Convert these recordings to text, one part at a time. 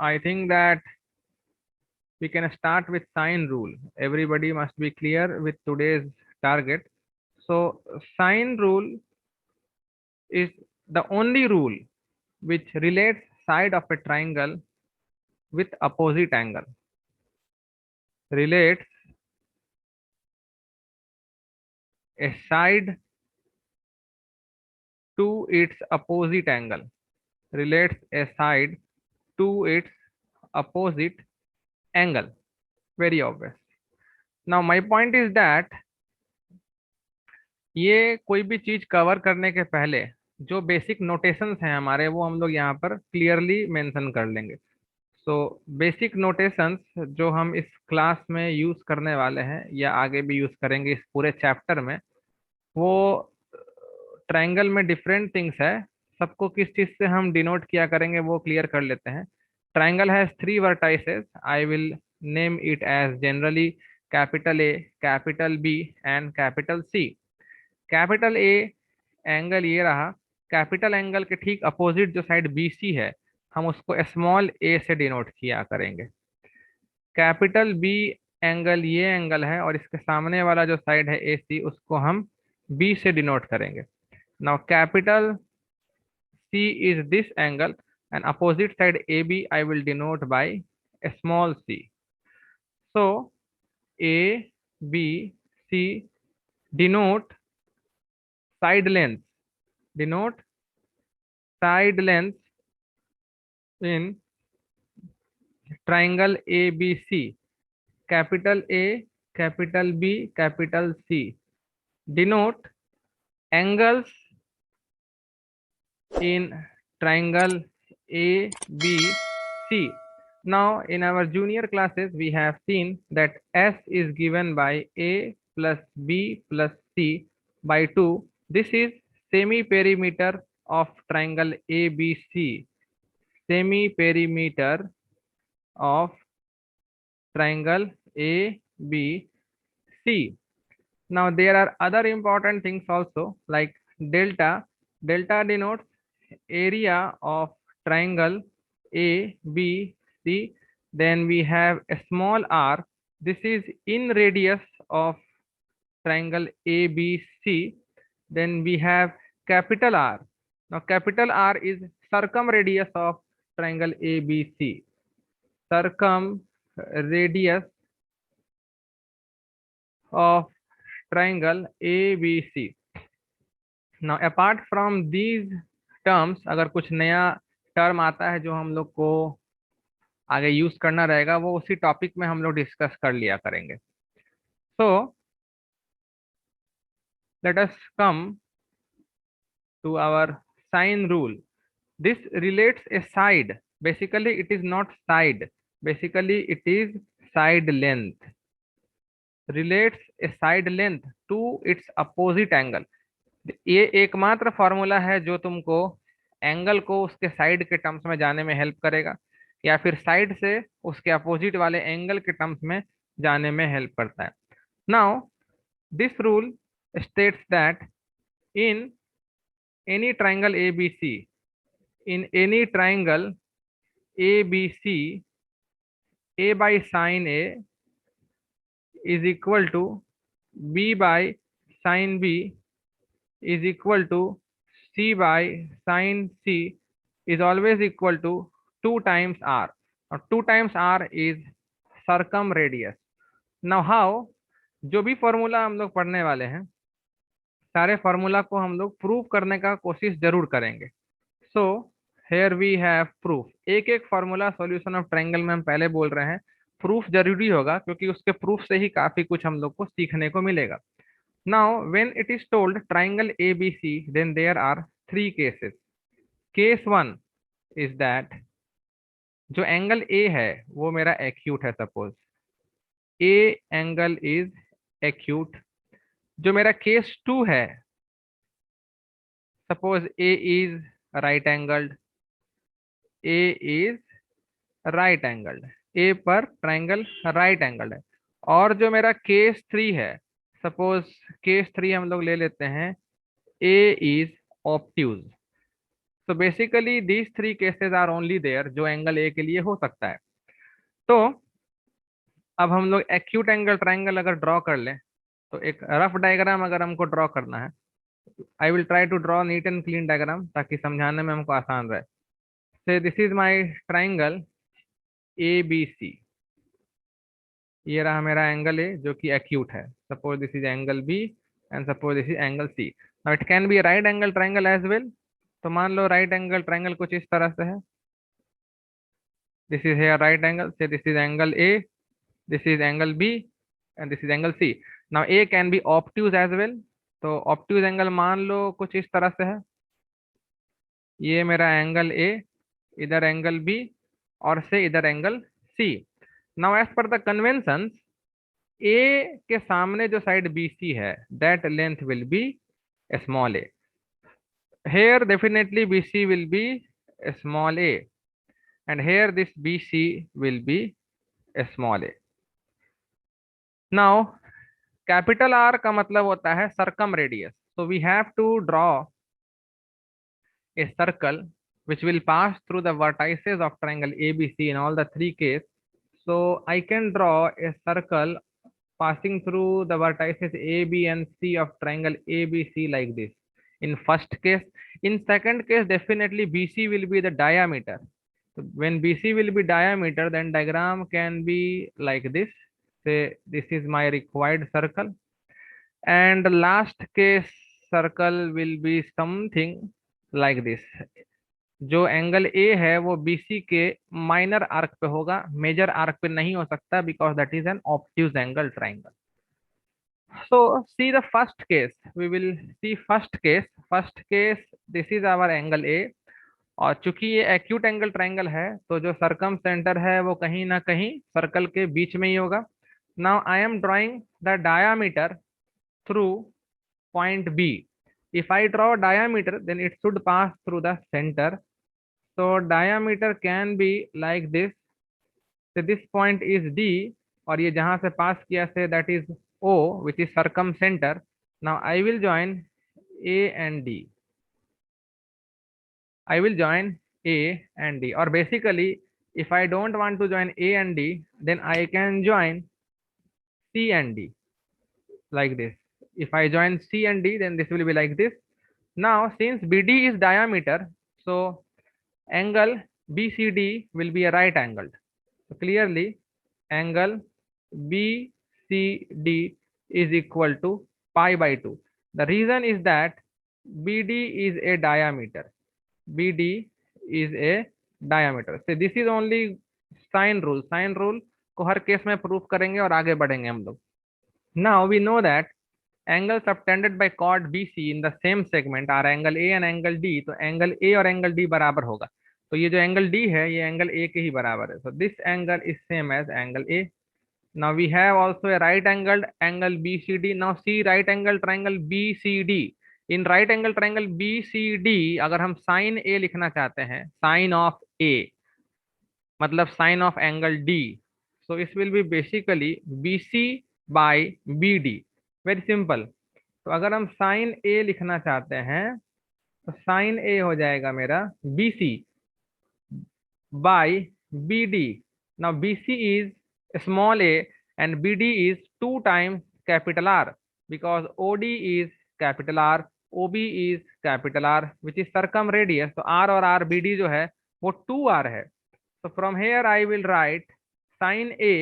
I think that we can start with sine rule. Everybody must be clear with today's target. So sine rule is the only rule which relates side of a triangle with opposite angle. Relates a side to its opposite angle. Relates a side to its opposite angle. Very obvious. Now my point is that ये कोई भी चीज cover करने के पहले जो basic notations हैं हमारे, वो हम लोग यहाँ पर क्लियरली मेंशन कर लेंगे. सो बेसिक नोटेशंस जो हम इस क्लास में यूज करने वाले हैं या आगे भी यूज करेंगे इस पूरे चैप्टर में, वो ट्रायंगल में डिफरेंट थिंग्स है. सबको किस चीज से हम डिनोट किया करेंगे वो क्लियर कर लेते हैं. Triangle has three vertices. I will name it as generally capital A, capital B and capital C. Capital A angle ये रहा. कैपिटल एंगल के ठीक अपोजिट जो साइड बी सी है, हम उसको स्मॉल ए से डिनोट किया करेंगे. कैपिटल बी एंगल ये एंगल है और इसके सामने वाला जो साइड है ए सी, उसको हम बी से डिनोट करेंगे. Now capital C is this angle and opposite side AB I will denote by a small c. So A, B, C denote side length. Denote side length in triangle ABC. Capital A, capital B, capital C denote angles in triangle ABC. Now in our junior classes we have seen that S is given by A plus B plus C by 2. This is semi perimeter of triangle ABC. Semi perimeter of triangle ABC. Now there are other important things also like delta. Delta denotes area of triangle ABC. Then we have a small r. This is in radius of triangle ABC. Then we have capital R. Now capital R is circumradius of triangle ABC. Circumradius of triangle ABC. Now apart from these terms, अगर कुछ नया term आता है जो हम लोग को आगे यूज करना रहेगा, वो उसी टॉपिक में हम लोग डिस्कस कर लिया करेंगे. So let us come to our sine rule. This relates a side. Basically it is not side, basically it is side length. Relates a side length to its opposite angle. ये एकमात्र formula है जो तुमको angle को उसके side के terms में जाने में हेल्प करेगा, या फिर साइड से उसके अपोजिट वाले एंगल के टर्म्स में जाने में हेल्प करता है. Now this rule states that in any triangle ABC, in any triangle ABC, A by sin A is equal to B by sin B is equal to C by sin C is always equal to 2 times R. Now 2 times R is circumradius. Now how, जो भी formula हम लोग पढ़ने वाले हैं, सारे formula को हम लोग प्रूव करने का कोशिश जरूर करेंगे. So here we have proof. एक एक फॉर्मूला सॉल्यूशन ऑफ ट्रायंगल में हम पहले बोल रहे हैं, प्रूफ जरूरी होगा क्योंकि उसके प्रूफ से ही काफी कुछ हम लोग को सीखने को मिलेगा. Now, when it is told triangle ABC, then there are 3 cases. Case 1 is that जो एंगल A है वो मेरा एक्यूट है. Suppose A angle is acute. जो मेरा केस 2 है, suppose A is right angled. A is right angled. A पर triangle right angled है. और जो मेरा केस 3 है, सपोज केस 3 हम लोग ले लेते हैं A is obtuse. So basically these three cases are only there जो एंगल ए के लिए हो सकता है। तो अब हम लोग एक्यूट एंगल ट्राइंगल अगर ड्रॉ कर लें, तो एक रफ डायग्राम अगर हमको ड्रॉ करना है, I will try to draw neat and clean diagram ताकि समझाने में हमको आसान रहे। So this is my triangle A B C, ये रहा मेरा एंगल ए जो कि एक्यूट है। Suppose this is angle B and suppose this is angle C. Now it can be right angle triangle as well. तो मान लो right angle triangle कुछ इस तरह से है। This is here right angle, से this is angle A, this is angle B and this is angle C. Now A can be obtuse as well. तो obtuse angle मान लो कुछ इस तरह से है। ये मेरा एंगल A, इधर एंगल B और से इधर angle C। Now as per the conventions, A के सामने जो साइड BC है that length will be small a. Here definitely BC will be small a and here this BC will be small a. Now capital R का मतलब होता है circumradius. So we have to draw a circle which will pass through the vertices of triangle ABC in all the three cases. So I can draw a circle passing through the vertices A, B and C of triangle ABC like this in first case. In second case, definitely BC will be the diameter. So when BC will be diameter, then diagram can be like this. Say this is my required circle. And last case circle will be something like this. जो angle A है वो BC के minor arc पे होगा, major arc पे नहीं हो सकता because that is an obtuse angle triangle. So see the first case, we will see first case this is our angle A। और चूंकि ये एक्यूट एंगल ट्राइंगल है तो जो सरकम सेंटर है वो कहीं ना कहीं सर्कल के बीच में ही होगा। Now I am drawing the diameter through point B. If I draw diameter, then it should pass through the center. So diameter can be like this. So this point is D और ये जहां से पास किया से that is O which is circumcenter. Now I will join A and D. I will join A and D. Or basically if I don't want to join A and D, then I can join C and D like this. If I join C and D, then this will be like this. Now, since BD is diameter, so angle BCD will be a right angled. So clearly, angle BCD is equal to pi by 2. The reason is that BD is a diameter. BD is a diameter. So this is only sine rule. Sine rule को हर case में proof करेंगे और आगे बढ़ेंगे हम लोग। Now we know that angles subtended by chord BC in the same segment are angle A and angle D। तो एंगल A और एंगल D बराबर होगा। तो ये जो एंगल D है ये एंगल A के ही बराबर है। So this angle is same as angle A। Now we have also a right angled angle BCD। Now see right angle triangle BCD। In right angle triangle BCD अगर हम sin A लिखना चाहते हैं, sin of A मतलब sin of angle D, so it will be basically BC by BD। Very simple. तो अगर हम sign ए लिखना चाहते हैं तो साइन ए हो जाएगा मेरा BC by BD। Now BC is small a and BD is 2 times capital R because OD is capital R, OB is capital R which is circumradius। तो R और R BD जो है वो 2R है। So from here I will write sin A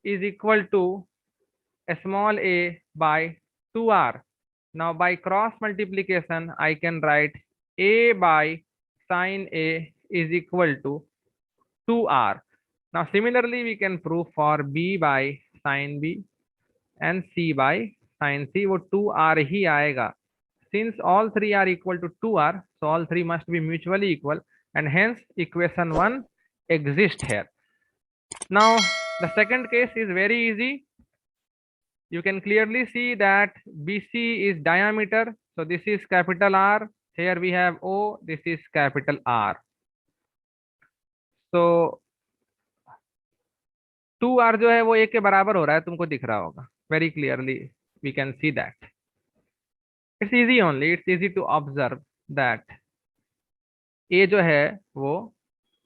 is equal to small a by 2R। Now by cross multiplication I can write A by sin A is equal to 2R। Now similarly we can prove for B by sin B and C by sin C, वो 2R ही आएगा। Since all three are equal to 2R, so all three must be mutually equal and hence equation 1 exists here। Now the second case is very easy। You can clearly see that BC is diameter, so this is capital R, here we have O, this is capital R। So 2R जो है वो A के बराबर हो रहा है, तुमको दिख रहा होगा very clearly, we can see that। It's easy only, it's easy to observe that ए जो है वो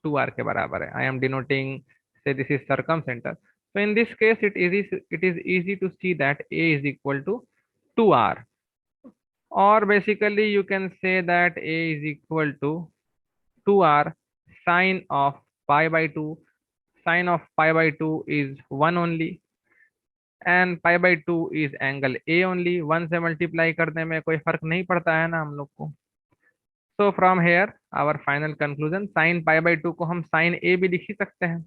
2r के बराबर है। आई एम डिनोटिंग से this is circum centre, so in this case it is easy to see that a is equal to 2r, or basically you can say that a is equal to 2r sine of pi by 2. Sine of pi by 2 is 1 only, and pi by 2 is angle a only. 1 से multiply करने में कोई फर्क नहीं पड़ता है ना हम लोग को। So from here our final conclusion, sine pi by 2 को हम साइन ए भी लिख ही सकते हैं।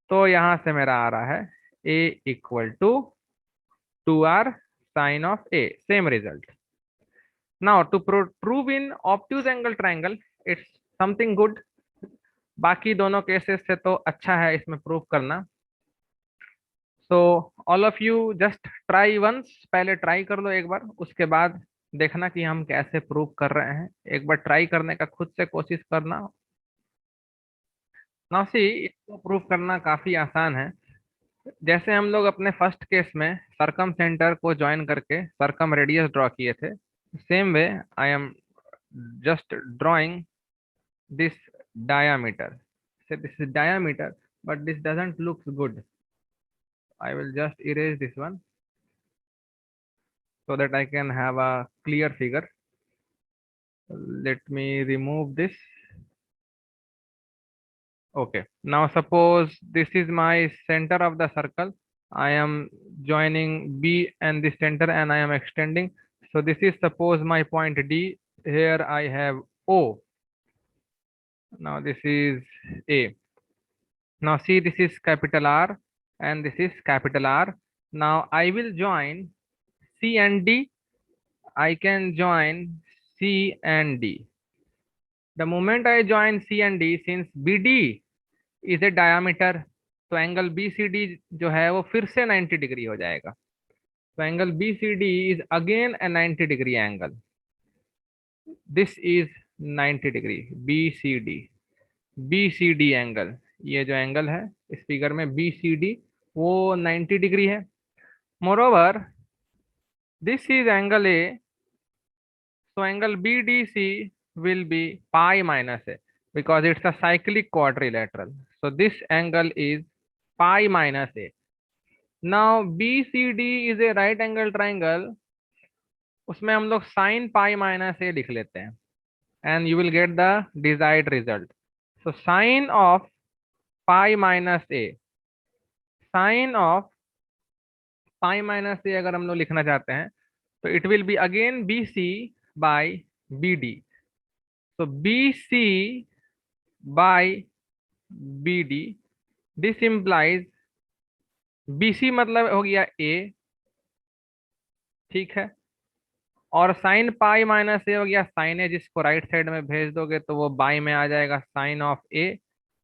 तो यहाँ से मेरा आ रहा है a equal to 2r sine of a, same result. Now to prove in obtuse angle triangle, it's something good. बाकी दोनों केसेस से तो अच्छा है इसमें प्रूव करना। So all of you just try once, पहले ट्राई कर लो एक बार, उसके बाद देखना कि हम कैसे प्रूव कर रहे हैं। एक बार ट्राई करने का खुद से कोशिश करना। नाउ सी, इसको प्रूव करना काफी आसान है। जैसे हम लोग अपने फर्स्ट केस में सरकम सेंटर को ज्वाइन करके सरकम रेडियस ड्रॉ किए थे, same way I am just drawing this diameter. So this is diameter, but this doesn't look good. I will just erase this one so that I can have a clear figure. Let me remove this. Okay, now suppose this is my center of the circle. I am joining B and this center, and I am extending. So this is suppose my point D. Here I have O. Now this is A. Now see, this is capital R and this is capital R. Now I will join C and D. I can join C and D. The moment I join C and D, since BD is a diameter, तो angle BCD जो है वो फिर से 90 degree हो जाएगा। तो angle BCD is again a 90 degree angle. This is 90 degree BCD angle. ये जो एंगल है इस फिगर में BCD वो 90 डिग्री है। Moreover this is angle A, so angle BDC will be pi minus A because it's a cyclic quadrilateral. So this angle is pi minus A. Now BCD is a right angle triangle, उसमें हम लोग sin pi minus A लिख लेते हैं and you will get the desired result. So sin of pi minus A, sin of pi minus A अगर हम लोग लिखना चाहते हैं तो it will be again BC by BD. So BC by BD, this implies BC मतलब हो गया A, ठीक है, और साइन पाई माइनस ए हो गया साइन ए, जिसको राइट साइड में भेज दोगे तो वो बाई में आ जाएगा साइन ऑफ ए,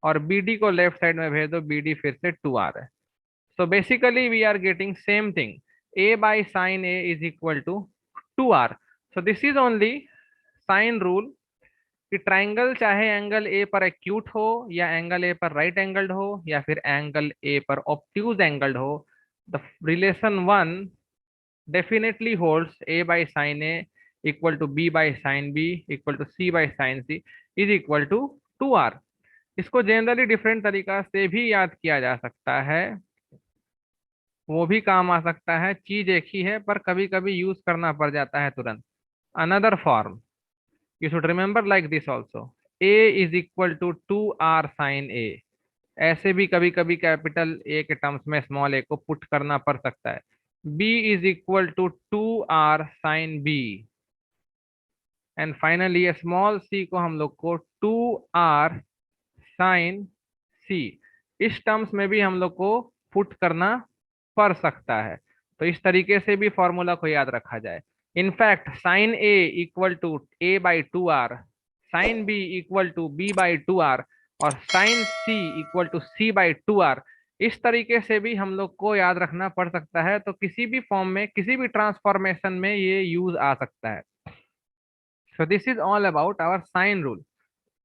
और BD को लेफ्ट साइड में भेज दो, BD फिर से 2r है। So basically we are getting same thing, A by sin A is equal to 2r. So this is only sine rule कि ट्राइंगल चाहे एंगल ए पर एक्यूट हो या एंगल ए पर राइट एंगल्ड हो या फिर एंगल ए पर ऑब्ट्यूज एंगल्ड हो, the relation 1 definitely holds A by sin A equal to B by sin B equal to C by sin C is equal to 2r। इसको generally different तरीका से भी याद किया जा सकता है, वो भी काम आ सकता है, चीज एक ही है पर कभी कभी यूज करना पड़ जाता है तुरंत। Another form you should remember like this also, A is equal to 2r sin A। ऐसे भी कभी कभी कैपिटल A के टर्म्स में स्मॉल a को पुट करना पड़ सकता है। B is equal to 2r sin B, and finally small c को हम लोग को 2r sin C, इस टर्म्स में भी हम लोग को पुट करना पड़ सकता है। तो इस तरीके से भी फॉर्मूला को याद रखा जाए। In fact sine A equal to A by 2r, sine B equal to B by 2r और sine C equal to C by 2r, इस तरीके से भी हम लोग को याद रखना पड़ सकता है। तो किसी भी फॉर्म में किसी भी ट्रांसफॉर्मेशन में ये यूज आ सकता है। So this is all about our sine rule.